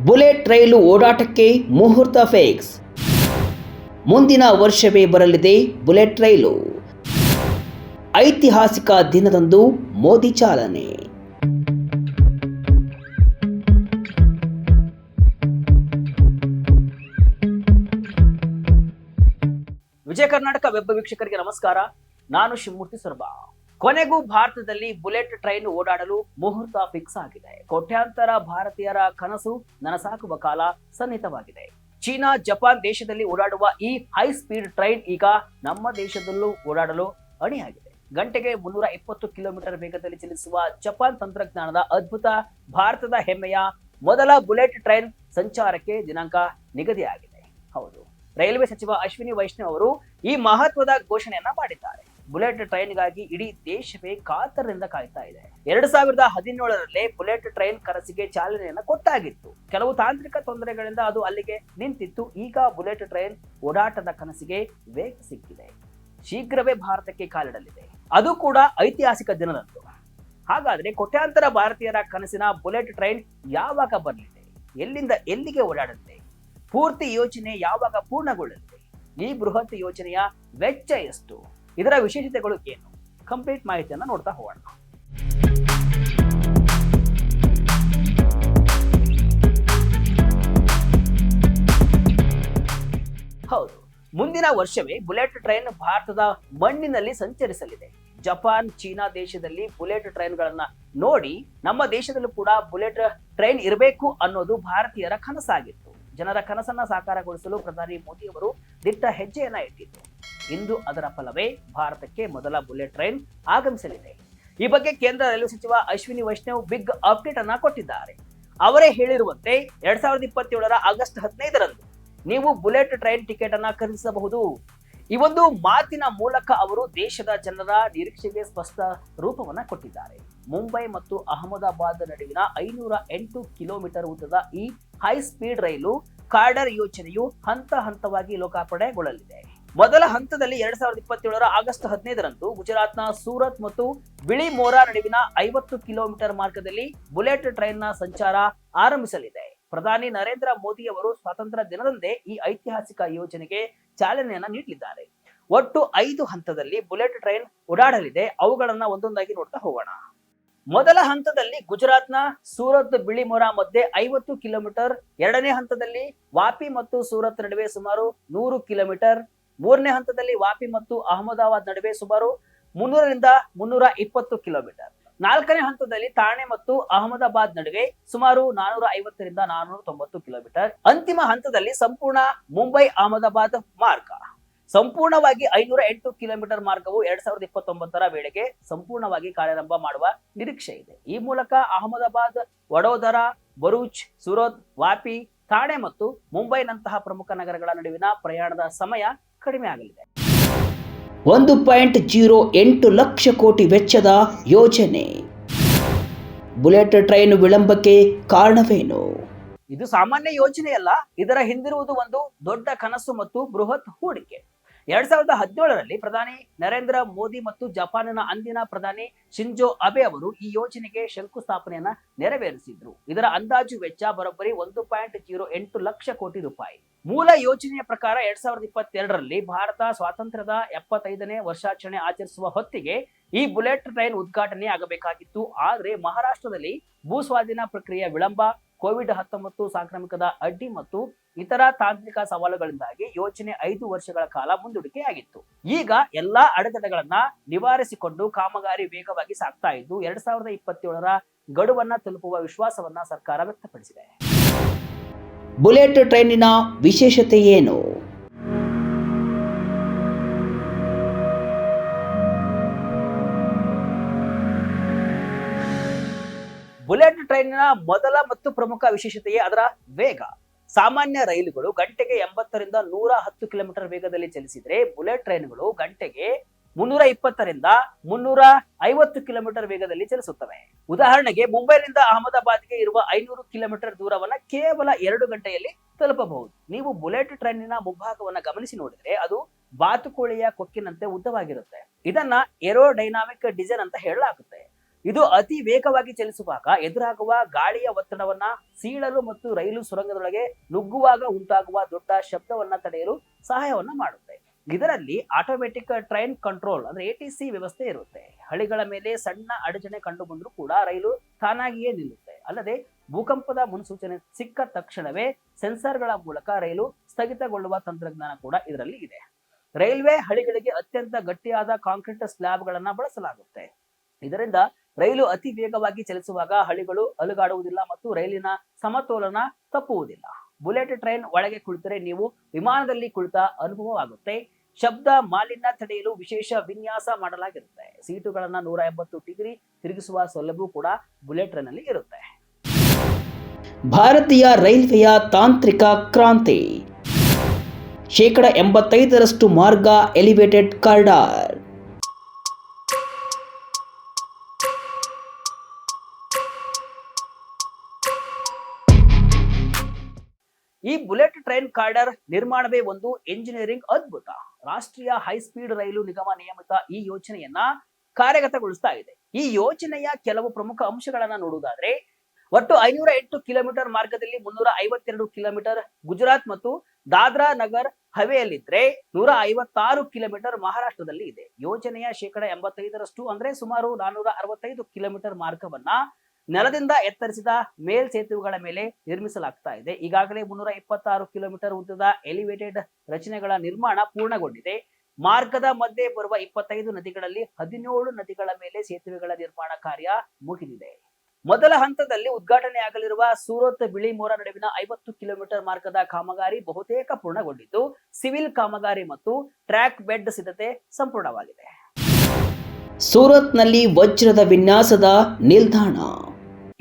Bullet ರೈಲು ಓಡಾಟಕ್ಕೆ ಮುಹೂರ್ತ fix. ಮುಂದಿನ ವರ್ಷವೇ ಬರಲಿದೆ ಬುಲೆಟ್ ರೈಲು. ಐತಿಹಾಸಿಕ ದಿನದಂದು ಮೋದಿ ಚಾಲನೆ. ವಿಜಯ ಕರ್ನಾಟಕ ವೆಬ್ ವೀಕ್ಷಕರಿಗೆ ನಮಸ್ಕಾರ. ನಾನು ಶಿವಮೂರ್ತಿ ಸರ್ಬಾ. ಕೊನೆಗೂ ಭಾರತದಲ್ಲಿ ಬುಲೆಟ್ ಟ್ರೈನ್ ಓಡಾಡಲು ಮುಹೂರ್ತ ಫಿಕ್ಸ್ ಆಗಿದೆ. ಕೋಟ್ಯಾಂತರ ಭಾರತೀಯರ ಕನಸು ನನಸಾಗುವ ಕಾಲ ಸನ್ನಿಹಿತವಾಗಿದೆ. ಚೀನಾ, ಜಪಾನ್ ದೇಶದಲ್ಲಿ ಓಡಾಡುವ ಈ ಹೈ ಸ್ಪೀಡ್ ಟ್ರೈನ್ ಈಗ ನಮ್ಮ ದೇಶದಲ್ಲೂ ಓಡಾಡಲು ಅಣಿಯಾಗಿದೆ. ಗಂಟೆಗೆ 320 ಕಿಲೋಮೀಟರ್ ವೇಗದಲ್ಲಿ ಚಲಿಸುವ ಜಪಾನ್ ತಂತ್ರಜ್ಞಾನದ ಅದ್ಭುತ ಭಾರತದ ಹೆಮ್ಮೆಯ ಮೊದಲ ಬುಲೆಟ್ ಟ್ರೈನ್ ಸಂಚಾರಕ್ಕೆ ದಿನಾಂಕ ನಿಗದಿಯಾಗಿದೆ. ಹೌದು, ರೈಲ್ವೆ ಸಚಿವ ಅಶ್ವಿನಿ ವೈಷ್ಣವ್ ಅವರು ಈ ಮಹತ್ವದ ಘೋಷಣೆಯನ್ನ ಮಾಡಿದ್ದಾರೆ. ಬುಲೆಟ್ ಟ್ರೈನ್ಗಾಗಿ ಇಡೀ ದೇಶವೇ ಕಾತರದಿಂದ ಕಾಯ್ತಾ ಇದೆ. 2017ರಲ್ಲೇ ಬುಲೆಟ್ ಟ್ರೈನ್ ಕನಸಿಗೆ ಚಾಲನೆಯನ್ನ ಕೊಟ್ಟಾಗಿತ್ತು. ಕೆಲವು ತಾಂತ್ರಿಕ ತೊಂದರೆಗಳಿಂದ ಅದು ಅಲ್ಲಿಗೆ ನಿಂತಿತ್ತು. ಈಗ ಬುಲೆಟ್ ಟ್ರೈನ್ ಓಡಾಟದ ಕನಸಿಗೆ ವೇಗ ಸಿಕ್ಕಿದೆ. ಶೀಘ್ರವೇ ಭಾರತಕ್ಕೆ ಕಾಲಿಡಲಿದೆ, ಅದು ಕೂಡ ಐತಿಹಾಸಿಕ ದಿನದಂದು. ಹಾಗಾದ್ರೆ ಕೋಟ್ಯಾಂತರ ಭಾರತೀಯರ ಕನಸಿನ ಬುಲೆಟ್ ಟ್ರೈನ್ ಯಾವಾಗ ಬರಲಿದೆ, ಎಲ್ಲಿಂದ ಎಲ್ಲಿಗೆ ಓಡಾಡಲಿದೆ, ಪೂರ್ತಿ ಯೋಜನೆ ಯಾವಾಗ ಪೂರ್ಣಗೊಳ್ಳಲಿದೆ, ಈ ಬೃಹತ್ ಯೋಜನೆಯ ವೆಚ್ಚ ಎಷ್ಟು, ಇದರ ವಿಶೇಷತೆಗಳು ಏನು, ಕಂಪ್ಲೀಟ್ ಮಾಹಿತಿಯನ್ನ ನೋಡ್ತಾ ಹೋಗೋಣ. ಹೌದು, ಮುಂದಿನ ವರ್ಷವೇ ಬುಲೆಟ್ ಟ್ರೈನ್ ಭಾರತದ ಮಣ್ಣಿನಲ್ಲಿ ಸಂಚರಿಸಲಿದೆ. ಜಪಾನ್, ಚೀನಾ ದೇಶದಲ್ಲಿ ಬುಲೆಟ್ ಟ್ರೈನ್ಗಳನ್ನ ನೋಡಿ ನಮ್ಮ ದೇಶದಲ್ಲೂ ಕೂಡ ಬುಲೆಟ್ ಟ್ರೈನ್ ಇರಬೇಕು ಅನ್ನೋದು ಭಾರತೀಯರ ಕನಸಾಗಿತ್ತು. ಜನರ ಕನಸನ್ನ ಸಾಕಾರಗೊಳಿಸಲು ಪ್ರಧಾನಿ ಮೋದಿ ಅವರು ದಿಟ್ಟ ಹೆಜ್ಜೆಯನ್ನ ಇಟ್ಟಿದ್ರು. ಇಂದು ಅದರ ಫಲವೇ ಭಾರತಕ್ಕೆ ಮೊದಲ ಬುಲೆಟ್ ಟ್ರೈನ್ ಆಗಮಿಸಲಿದೆ. ಈ ಬಗ್ಗೆ ಕೇಂದ್ರ ರೈಲ್ವೆ ಸಚಿವ ಅಶ್ವಿನಿ ವೈಷ್ಣವ್ ಬಿಗ್ ಅಪ್ಡೇಟ್ ಅನ್ನ ಕೊಟ್ಟಿದ್ದಾರೆ. ಅವರೇ ಹೇಳಿರುವಂತೆ 2027ರ ಆಗಸ್ಟ್ 15ರಂದು ನೀವು ಬುಲೆಟ್ ಟ್ರೈನ್ ಟಿಕೆಟ್ ಅನ್ನ ಖರೀದಿಸಬಹುದು. ಈ ಒಂದು ಮಾತಿನ ಮೂಲಕ ಅವರು ದೇಶದ ಜನರ ನಿರೀಕ್ಷೆಗೆ ಸ್ಪಷ್ಟ ರೂಪವನ್ನ ಕೊಟ್ಟಿದ್ದಾರೆ. ಮುಂಬೈ ಮತ್ತು ಅಹಮದಾಬಾದ್ ನಡುವಿನ 508 ಕಿಲೋಮೀಟರ್ ಉದ್ದದ ಈ ಹೈ ಸ್ಪೀಡ್ ರೈಲು ಕಾರ್ಡರ್ ಯೋಜನೆಯು ಹಂತ ಹಂತವಾಗಿ ಲೋಕಾರ್ಪಣೆಗೊಳ್ಳಲಿದೆ. ಮೊದಲ ಹಂತದಲ್ಲಿ 2027ರ ಆಗಸ್ಟ್ 15ರಂದು ಗುಜರಾತ್ನ ಸೂರತ್ ಮತ್ತು ಬಿಳಿ ಮೋರಾ ನಡುವಿನ 50 ಕಿಲೋಮೀಟರ್ ಮಾರ್ಗದಲ್ಲಿ ಬುಲೆಟ್ ಟ್ರೈನ್ನ ಸಂಚಾರ ಆರಂಭಿಸಲಿದೆ. ಪ್ರಧಾನಿ ನರೇಂದ್ರ ಮೋದಿ ಅವರು ಸ್ವಾತಂತ್ರ್ಯ ದಿನದಂದೇ ಈ ಐತಿಹಾಸಿಕ ಯೋಜನೆಗೆ ಚಾಲನೆಯನ್ನ ನೀಡಲಿದ್ದಾರೆ. ಒಟ್ಟು 5 ಹಂತದಲ್ಲಿ ಬುಲೆಟ್ ಟ್ರೈನ್ ಓಡಾಡಲಿದೆ. ಅವುಗಳನ್ನ ಒಂದೊಂದಾಗಿ ನೋಡ್ತಾ ಹೋಗೋಣ. ಮೊದಲ ಹಂತದಲ್ಲಿ ಗುಜರಾತ್ನ ಸೂರತ್ ಬಿಳಿಮೊರಾ ಮಧ್ಯೆ 50 ಕಿಲೋಮೀಟರ್, ಎರಡನೇ ಹಂತದಲ್ಲಿ ವಾಪಿ ಮತ್ತು ಸೂರತ್ ನಡುವೆ ಸುಮಾರು 100 ಕಿಲೋಮೀಟರ್, ಮೂರನೇ ಹಂತದಲ್ಲಿ ವಾಪಿ ಮತ್ತು ಅಹಮದಾಬಾದ್ ನಡುವೆ ಸುಮಾರು 300ರಿಂದ 320 ಕಿಲೋಮೀಟರ್, ನಾಲ್ಕನೇ ಹಂತದಲ್ಲಿ ಥಾಣೆ ಮತ್ತು ಅಹಮದಾಬಾದ್ ನಡುವೆ ಸುಮಾರು 450ರಿಂದ 490 ಕಿಲೋಮೀಟರ್, ಅಂತಿಮ ಹಂತದಲ್ಲಿ ಸಂಪೂರ್ಣ ಮುಂಬೈ ಅಹಮದಾಬಾದ್ ಮಾರ್ಗ. ಸಂಪೂರ್ಣವಾಗಿ 508 ಕಿಲೋಮೀಟರ್ ಮಾರ್ಗವು 2029ರ ವೇಳೆಗೆ ಸಂಪೂರ್ಣವಾಗಿ ಕಾರ್ಯಾರಂಭ ಮಾಡುವ ನಿರೀಕ್ಷೆ ಇದೆ. ಈ ಮೂಲಕ ಅಹಮದಾಬಾದ್, ವಡೋದರಾ, ಭರೂಚ್, ಸೂರತ್, ವಾಪಿ, ಥಾಣೆ ಮತ್ತು ಮುಂಬೈನಂತಹ ಪ್ರಮುಖ ನಗರಗಳ ನಡುವಿನ ಪ್ರಯಾಣದ ಸಮಯ ಕಡಿಮೆ ಆಗಲಿದೆ. 1.08 ಲಕ್ಷ ಕೋಟಿ ವೆಚ್ಚದ ಯೋಜನೆ. ಬುಲೆಟ್ ಟ್ರೈನ್ ವಿಳಂಬಕ್ಕೆ ಕಾರಣವೇನು? ಇದು ಸಾಮಾನ್ಯ ಯೋಜನೆಯಲ್ಲ. ಇದರ ಹಿಂದಿರುವುದು ಒಂದು ದೊಡ್ಡ ಕನಸು ಮತ್ತು ಬೃಹತ್ ಹೂಡಿಕೆ. 2017ರಲ್ಲಿ ಪ್ರಧಾನಿ ನರೇಂದ್ರ ಮೋದಿ ಮತ್ತು ಜಪಾನಿನ ಅಂದಿನ ಪ್ರಧಾನಿ ಶಿಂಜೋ ಅಬೆ ಅವರು ಈ ಯೋಜನೆಗೆ ಶಂಕುಸ್ಥಾಪನೆಯನ್ನ ನೆರವೇರಿಸಿದ್ರು. ಇದರ ಅಂದಾಜು ವೆಚ್ಚ ಬರೋಬ್ಬರಿ 1.08 ಲಕ್ಷ ಕೋಟಿ ರೂಪಾಯಿ. ಮೂಲ ಯೋಜನೆಯ ಪ್ರಕಾರ 2022ರಲ್ಲಿ ಭಾರತ ಸ್ವಾತಂತ್ರ್ಯದ 75ನೇ ವರ್ಷಾಚರಣೆ ಆಚರಿಸುವ ಹೊತ್ತಿಗೆ ಈ ಬುಲೆಟ್ ಟ್ರೈನ್ ಉದ್ಘಾಟನೆ ಆಗಬೇಕಾಗಿತ್ತು. ಆದ್ರೆ ಮಹಾರಾಷ್ಟ್ರದಲ್ಲಿ ಭೂಸ್ವಾಧೀನ ಪ್ರಕ್ರಿಯೆ ವಿಳಂಬ, ಕೋವಿಡ್-19 ಸಾಂಕ್ರಾಮಿಕದ ಅಡ್ಡಿ ಮತ್ತು ಇತರ ತಾಂತ್ರಿಕ ಸವಾಲುಗಳಿಂದಾಗಿ ಯೋಜನೆ 5 ವರ್ಷಗಳ ಕಾಲ ಮುಂದೂಡಿಕೆಯಾಗಿತ್ತು. ಈಗ ಎಲ್ಲಾ ಅಡೆತಡೆಗಳನ್ನ ನಿವಾರಿಸಿಕೊಂಡು ಕಾಮಗಾರಿ ವೇಗವಾಗಿ ಸಾಗ್ತಾ ಇದ್ದು 2027ರ ಗಡುವನ್ನ ತಲುಪುವ ವಿಶ್ವಾಸವನ್ನ ಸರ್ಕಾರ ವ್ಯಕ್ತಪಡಿಸಿದೆ. ಬುಲೆಟ್ ಟ್ರೈನಿನ ವಿಶೇಷತೆ ಏನು? ಬುಲೆಟ್ ಟ್ರೈನಿನ ಮೊದಲ ಮತ್ತು ಪ್ರಮುಖ ವಿಶೇಷತೆಯೇ ಅದರ ವೇಗ. ಸಾಮಾನ್ಯ ರೈಲುಗಳು ಗಂಟೆಗೆ 80ರಿಂದ 110 ಕಿಲೋಮೀಟರ್ ವೇಗದಲ್ಲಿ ಚಲಿಸಿದ್ರೆ ಬುಲೆಟ್ ಟ್ರೈನ್ಗಳು ಗಂಟೆಗೆ 320ರಿಂದ 350 ಕಿಲೋಮೀಟರ್ ವೇಗದಲ್ಲಿ ಚಲಿಸುತ್ತವೆ. ಉದಾಹರಣೆಗೆ ಮುಂಬೈನಿಂದ ಅಹಮದಾಬಾದ್ಗೆ ಇರುವ 500 ಕಿಲೋಮೀಟರ್ ದೂರವನ್ನ ಕೇವಲ 2 ಗಂಟೆಯಲ್ಲಿ ತಲುಪಬಹುದು. ನೀವು ಬುಲೆಟ್ ಟ್ರೈನಿನ ಮುಂಭಾಗವನ್ನ ಗಮನಿಸಿ ನೋಡಿದ್ರೆ ಅದು ಬಾತುಕೋಳಿಯ ಕೊಕ್ಕಿನಂತೆ ಉದ್ದವಾಗಿರುತ್ತೆ. ಇದನ್ನ ಏರೋಡೈನಾಮಿಕ್ ಡಿಸೈನ್ ಅಂತ ಹೇಳಲಾಗುತ್ತೆ. ಇದು ಅತಿ ವೇಗವಾಗಿ ಚಲಿಸುವಾಗ ಎದುರಾಗುವ ಗಾಳಿಯ ಒತ್ತಡವನ್ನ ಸೀಳಲು ಮತ್ತು ರೈಲು ಸುರಂಗದೊಳಗೆ ನುಗ್ಗುವಾಗ ಉಂಟಾಗುವ ದೊಡ್ಡ ಶಬ್ದವನ್ನ ತಡೆಯಲು ಸಹಾಯವನ್ನ ಮಾಡುತ್ತೆ. ಇದರಲ್ಲಿ ಆಟೋಮೆಟಿಕ್ ಟ್ರೈನ್ ಕಂಟ್ರೋಲ್ ಅಂದ್ರೆ ATC ವ್ಯವಸ್ಥೆ ಇರುತ್ತೆ. ಹಳಿಗಳ ಮೇಲೆ ಸಣ್ಣ ಅಡಚಣೆ ಕಂಡು ಬಂದರೂ ಕೂಡ ರೈಲು ತಾನಾಗಿಯೇ ನಿಲ್ಲುತ್ತೆ. ಅಲ್ಲದೆ ಭೂಕಂಪದ ಮುನ್ಸೂಚನೆ ಸಿಕ್ಕ ತಕ್ಷಣವೇ ಸೆನ್ಸಾರ್ಗಳ ಮೂಲಕ ರೈಲು ಸ್ಥಗಿತಗೊಳ್ಳುವ ತಂತ್ರಜ್ಞಾನ ಕೂಡ ಇದರಲ್ಲಿ ಇದೆ. ರೈಲ್ವೆ ಹಳಿಗಳಿಗೆ ಅತ್ಯಂತ ಗಟ್ಟಿಯಾದ ಕಾಂಕ್ರೀಟ್ ಸ್ಲ್ಯಾಬ್ಗಳನ್ನ ಬಳಸಲಾಗುತ್ತೆ. ಇದರಿಂದ ರೈಲು ಅತಿ ವೇಗವಾಗಿ ಚಲಿಸುವಾಗ ಹಳಿಗಳು ಅಲುಗಾಡುವುದಿಲ್ಲ ಮತ್ತು ರೈಲಿನ ಸಮತೋಲನ ತಪ್ಪುವುದಿಲ್ಲ. ಬುಲೆಟ್ ಟ್ರೈನ್ ಒಳಗೆ ಕುಳಿತರೆ ನೀವು ವಿಮಾನದಲ್ಲಿ ಕುಳಿತ ಅನುಭವವಾಗುತ್ತೆ. ಶಬ್ದ ಮಾಲಿನ್ಯ ತಡೆಯಲು ವಿಶೇಷ ವಿನ್ಯಾಸ ಮಾಡಲಾಗಿರುತ್ತೆ. ಸೀಟುಗಳನ್ನ 180 ಡಿಗ್ರಿ ತಿರುಗಿಸುವ ಸೌಲಭ್ಯ ಕೂಡ ಬುಲೆಟ್ ಟ್ರೈನ್ ಅಲ್ಲಿ ಇರುತ್ತೆ. ಭಾರತೀಯ ರೈಲ್ವೆಯ ತಾಂತ್ರಿಕ ಕ್ರಾಂತಿ. 85% ಮಾರ್ಗ ಎಲಿವೇಟೆಡ್ ಕಾರಿಡಾರ್. ಈ ಬುಲೆಟ್ ಟ್ರೈನ್ ಕಾರಿಡಾರ್ ನಿರ್ಮಾಣವೇ ಒಂದು ಎಂಜಿನಿಯರಿಂಗ್ ಅದ್ಭುತ. ರಾಷ್ಟ್ರೀಯ ಹೈಸ್ಪೀಡ್ ರೈಲು ನಿಗಮ ನಿಯಮಿತ ಈ ಯೋಜನೆಯನ್ನ ಕಾರ್ಯಗತಗೊಳಿಸ್ತಾ ಇದೆ. ಈ ಯೋಜನೆಯ ಕೆಲವು ಪ್ರಮುಖ ಅಂಶಗಳನ್ನ ನೋಡುವುದಾದ್ರೆ, ಒಟ್ಟು 508 ಕಿಲೋಮೀಟರ್ ಮಾರ್ಗದಲ್ಲಿ 352 ಕಿಲೋಮೀಟರ್ ಗುಜರಾತ್ ಮತ್ತು ದಾದ್ರಾ ನಗರ್ ಹವೇಲಿದ್ರೆ 156 ಕಿಲೋಮೀಟರ್ ಮಹಾರಾಷ್ಟ್ರದಲ್ಲಿ ಇದೆ. ಯೋಜನೆಯ 85% ಅಂದ್ರೆ ಸುಮಾರು 465 ಕಿಲೋಮೀಟರ್ ಮಾರ್ಗವನ್ನ ನೆಲದಿಂದ ಎತ್ತರಿಸಿದ ಮೇಲ್ಸೇತುವೆಗಳ ಮೇಲೆ ನಿರ್ಮಿಸಲಾಗ್ತಾ ಇದೆ. ಈಗಾಗಲೇ 326 ಕಿಲೋಮೀಟರ್ ಉದ್ದದ ಎಲಿವೇಟೆಡ್ ರಚನೆಗಳ ನಿರ್ಮಾಣ ಪೂರ್ಣಗೊಂಡಿದೆ. ಮಾರ್ಗದ ಮಧ್ಯೆ ಬರುವ 25 ನದಿಗಳಲ್ಲಿ 17 ನದಿಗಳ ಮೇಲೆ ಸೇತುವೆಗಳ ನಿರ್ಮಾಣ ಕಾರ್ಯ ಮುಗಿದಿದೆ. ಮೊದಲ ಹಂತದಲ್ಲಿ ಉದ್ಘಾಟನೆಯಾಗಲಿರುವ ಸೂರತ್ ಬಿಳಿಮೋರಾ ನಡುವಿನ 50 ಕಿಲೋಮೀಟರ್ ಮಾರ್ಗದ ಕಾಮಗಾರಿ ಬಹುತೇಕ ಪೂರ್ಣಗೊಂಡಿದ್ದು, ಸಿವಿಲ್ ಕಾಮಗಾರಿ ಮತ್ತು ಟ್ರ್ಯಾಕ್ ಬೆಡ್ ಸಿದ್ಧತೆ ಸಂಪೂರ್ಣವಾಗಿದೆ. ಸೂರತ್ನಲ್ಲಿ ವಜ್ರದ ವಿನ್ಯಾಸದ ನಿಲ್ದಾಣ.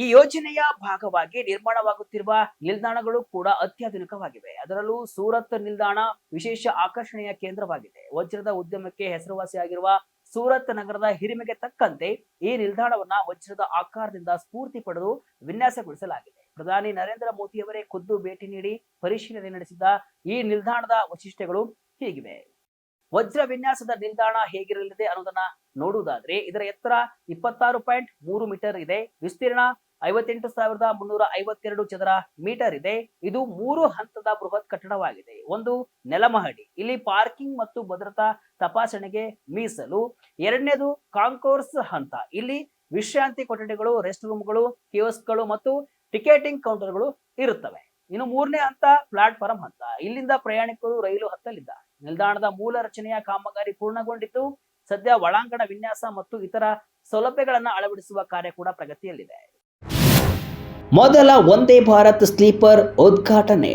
ಈ ಯೋಜನೆಯ ಭಾಗವಾಗಿ ನಿರ್ಮಾಣವಾಗುತ್ತಿರುವ ನಿಲ್ದಾಣಗಳು ಕೂಡ ಅತ್ಯಾಧುನಿಕವಾಗಿವೆ. ಅದರಲ್ಲೂ ಸೂರತ್ ನಿಲ್ದಾಣ ವಿಶೇಷ ಆಕರ್ಷಣೆಯ ಕೇಂದ್ರವಾಗಿದೆ. ವಜ್ರದ ಉದ್ಯಮಕ್ಕೆ ಹೆಸರುವಾಸಿಯಾಗಿರುವ ಸೂರತ್ ನಗರದ ಹಿರಿಮೆಗೆ ತಕ್ಕಂತೆ ಈ ನಿಲ್ದಾಣವನ್ನ ವಜ್ರದ ಆಕಾರದಿಂದ ಸ್ಫೂರ್ತಿ ಪಡೆದು ವಿನ್ಯಾಸಗೊಳಿಸಲಾಗಿದೆ. ಪ್ರಧಾನಿ ನರೇಂದ್ರ ಮೋದಿಯವರೇ ಖುದ್ದು ಭೇಟಿ ನೀಡಿ ಪರಿಶೀಲನೆ ನಡೆಸಿದ ಈ ನಿಲ್ದಾಣದ ವೈಶಿಷ್ಟ್ಯಗಳು ಹೀಗಿವೆ. ವಜ್ರ ವಿನ್ಯಾಸದ ನಿಲ್ದಾಣ ಹೇಗಿರಲಿದೆ ಅನ್ನೋದನ್ನ ನೋಡುವುದಾದ್ರೆ, ಇದರ ಎತ್ತರ 26.3 ಮೀಟರ್ ಇದೆ. ವಿಸ್ತೀರ್ಣ 58,352 ಚದರ ಮೀಟರ್ ಇದೆ. ಇದು 3 ಹಂತದ ಬೃಹತ್ ಕಟ್ಟಡವಾಗಿದೆ. ಒಂದು ನೆಲಮಹಡಿ, ಇಲ್ಲಿ ಪಾರ್ಕಿಂಗ್ ಮತ್ತು ಭದ್ರತಾ ತಪಾಸಣೆಗೆ ಮೀಸಲು. ಎರಡನೇದು ಕಾಂಕೋರ್ಸ್ ಹಂತ, ಇಲ್ಲಿ ವಿಶ್ರಾಂತಿ ಕೊಠಡಿಗಳು, ರೆಸ್ಟ್ ರೂಮ್ಗಳು, ಕಿಯೋಸ್ಕ್ಗಳು ಮತ್ತು ಟಿಕೆಟಿಂಗ್ ಕೌಂಟರ್ಗಳು ಇರುತ್ತವೆ. ಇನ್ನು ಮೂರನೇ ಹಂತ ಪ್ಲಾಟ್ಫಾರ್ಮ್ ಹಂತ, ಇಲ್ಲಿಂದ ಪ್ರಯಾಣಿಕರು ರೈಲು ಹತ್ತಲಿದ್ದಾರೆ. ನಿಲ್ದಾಣದ ಮೂಲ ರಚನೆಯ ಕಾಮಗಾರಿ ಪೂರ್ಣಗೊಂಡಿದ್ದು, ಸದ್ಯ ಒಳಾಂಗಣ ವಿನ್ಯಾಸ ಮತ್ತು ಇತರ ಸೌಲಭ್ಯಗಳನ್ನು ಅಳವಡಿಸುವ ಕಾರ್ಯ ಕೂಡ ಪ್ರಗತಿಯಲ್ಲಿದೆ. ಮೊದಲ ವಂದೇ ಭಾರತ್ ಸ್ಲೀಪರ್ ಉದ್ಘಾಟನೆ.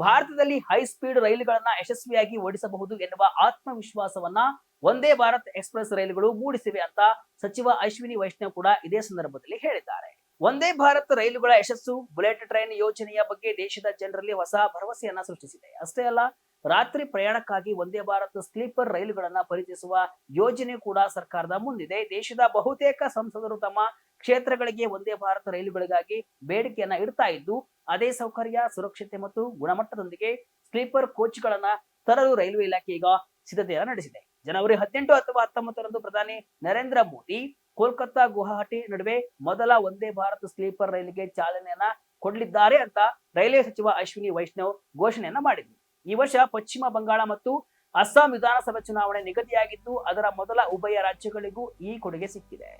ಭಾರತದಲ್ಲಿ ಹೈ ಸ್ಪೀಡ್ ರೈಲುಗಳನ್ನ ಯಶಸ್ವಿಯಾಗಿ ಓಡಿಸಬಹುದು ಎನ್ನುವ ಆತ್ಮವಿಶ್ವಾಸವನ್ನ ವಂದೇ ಭಾರತ್ ಎಕ್ಸ್ಪ್ರೆಸ್ ರೈಲುಗಳು ಮೂಡಿಸಿವೆ ಅಂತ ಸಚಿವ ಅಶ್ವಿನಿ ವೈಷ್ಣವ್ ಕೂಡ ಇದೇ ಸಂದರ್ಭದಲ್ಲಿ ಹೇಳಿದ್ದಾರೆ. ವಂದೇ ಭಾರತ್ ರೈಲುಗಳ ಯಶಸ್ಸು ಬುಲೆಟ್ ಟ್ರೈನ್ ಯೋಜನೆಯ ಬಗ್ಗೆ ದೇಶದ ಜನರಲ್ಲಿ ಹೊಸ ಭರವಸೆಯನ್ನ ಸೃಷ್ಟಿಸಿದೆ. ಅಷ್ಟೇ ಅಲ್ಲ, ರಾತ್ರಿ ಪ್ರಯಾಣಕ್ಕಾಗಿ ವಂದೇ ಭಾರತ್ ಸ್ಲೀಪರ್ ರೈಲುಗಳನ್ನ ಪರಿಚಯಿಸುವ ಯೋಜನೆ ಕೂಡ ಸರ್ಕಾರದ ಮುಂದಿದೆ. ದೇಶದ ಬಹುತೇಕ ಸಂಸದರು ತಮ್ಮ ಕ್ಷೇತ್ರಗಳಿಗೆ ವಂದೇ ಭಾರತ್ ರೈಲುಗಳಿಗಾಗಿ ಬೇಡಿಕೆಯನ್ನ ಇಡ್ತಾ ಇದ್ದು, ಅದೇ ಸೌಕರ್ಯ, ಸುರಕ್ಷತೆ ಮತ್ತು ಗುಣಮಟ್ಟದೊಂದಿಗೆ ಸ್ಲೀಪರ್ ಕೋಚ್ಗಳನ್ನ ತರಲು ರೈಲ್ವೆ ಇಲಾಖೆ ಈಗ ಸಿದ್ಧತೆಯನ್ನು ನಡೆಸಿದೆ. ಜನವರಿ 18 ಅಥವಾ 19ರಂದು ಪ್ರಧಾನಿ ನರೇಂದ್ರ ಮೋದಿ ಕೋಲ್ಕತ್ತಾ ಗುವಾಹಟಿ ನಡುವೆ ಮೊದಲ ವಂದೇ ಭಾರತ್ ಸ್ಲೀಪರ್ ರೈಲಿಗೆ ಚಾಲನೆಯನ್ನ ಕೊಡಲಿದ್ದಾರೆ ಅಂತ ರೈಲ್ವೆ ಸಚಿವ ಅಶ್ವಿನಿ ವೈಷ್ಣವ್ ಘೋಷಣೆಯನ್ನ ಮಾಡಿದ್ರು. ಈ ವರ್ಷ ಪಶ್ಚಿಮ ಬಂಗಾಳ ಮತ್ತು ಅಸ್ಸಾಂ ವಿಧಾನಸಭೆ ಚುನಾವಣೆ ನಿಗದಿಯಾಗಿದ್ದು, ಅದರ ಮೊದಲ ಉಭಯ ರಾಜ್ಯಗಳಿಗೂ ಈ ಕೊಡುಗೆ ಸಿಕ್ಕಿದೆ.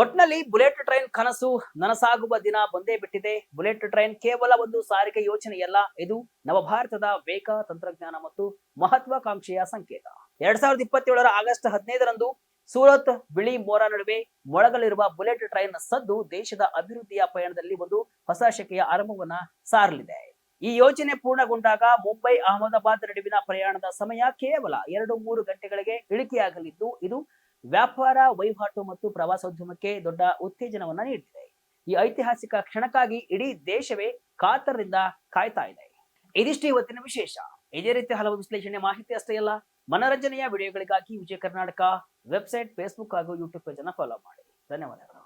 ಒಟ್ನಲ್ಲಿ ಬುಲೆಟ್ ಟ್ರೈನ್ ಕನಸು ನನಸಾಗುವ ದಿನ ಬಂದೇ ಬಿಟ್ಟಿದೆ. ಬುಲೆಟ್ ಟ್ರೈನ್ ಕೇವಲ ಒಂದು ಸಾರಿಗೆ ಯೋಜನೆಯಲ್ಲ, ಇದು ನವಭಾರತದ ವೇಗ, ತಂತ್ರಜ್ಞಾನ ಮತ್ತು ಮಹತ್ವಾಕಾಂಕ್ಷೆಯ ಸಂಕೇತ. 2027 ಆಗಸ್ಟ್ 15ರಂದು ಸೂರತ್ ಬಿಳಿಮೋರಾ ನಡುವೆ ಮೊಳಗಲಿರುವ ಬುಲೆಟ್ ಟ್ರೈನ್ ಸದ್ದು ದೇಶದ ಅಭಿವೃದ್ಧಿಯ ಪಯಣದಲ್ಲಿ ಒಂದು ಹೊಸ ಶಕೆಯ ಆರಂಭವನ್ನ ಸಾರಲಿದೆ. ಈ ಯೋಜನೆ ಪೂರ್ಣಗೊಂಡಾಗ ಮುಂಬೈ ಅಹಮದಾಬಾದ್ ನಡುವಿನ ಪ್ರಯಾಣದ ಸಮಯ ಕೇವಲ 2-3 ಗಂಟೆಗಳಿಗೆ ಇಳಿಕೆಯಾಗಲಿದ್ದು, ಇದು ವ್ಯಾಪಾರ, ವಹಿವಾಟು ಮತ್ತು ಪ್ರವಾಸೋದ್ಯಮಕ್ಕೆ ದೊಡ್ಡ ಉತ್ತೇಜನವನ್ನ ನೀಡಿದೆ. ಈ ಐತಿಹಾಸಿಕ ಕ್ಷಣಕ್ಕಾಗಿ ಇಡೀ ದೇಶವೇ ಕಾತರದಿಂದ ಕಾಯ್ತಾ ಇದೆ. ಇದಿಷ್ಟು ಇವತ್ತಿನ ವಿಶೇಷ. ಇದೇ ರೀತಿ ಹಲವು ವಿಶ್ಲೇಷಣೆ, ಮಾಹಿತಿ ಅಷ್ಟೇ ಅಲ್ಲ, ಮನರಂಜನೆಯ ವಿಡಿಯೋಗಳಿಗಾಗಿ ವಿಜಯ ಕರ್ನಾಟಕ ವೆಬ್ಸೈಟ್, ಫೇಸ್ಬುಕ್ ಹಾಗೂ ಯೂಟ್ಯೂಬ್ ಪೇಜ್ ಅನ್ನು ಫಾಲೋ ಮಾಡಿ. ಧನ್ಯವಾದಗಳು.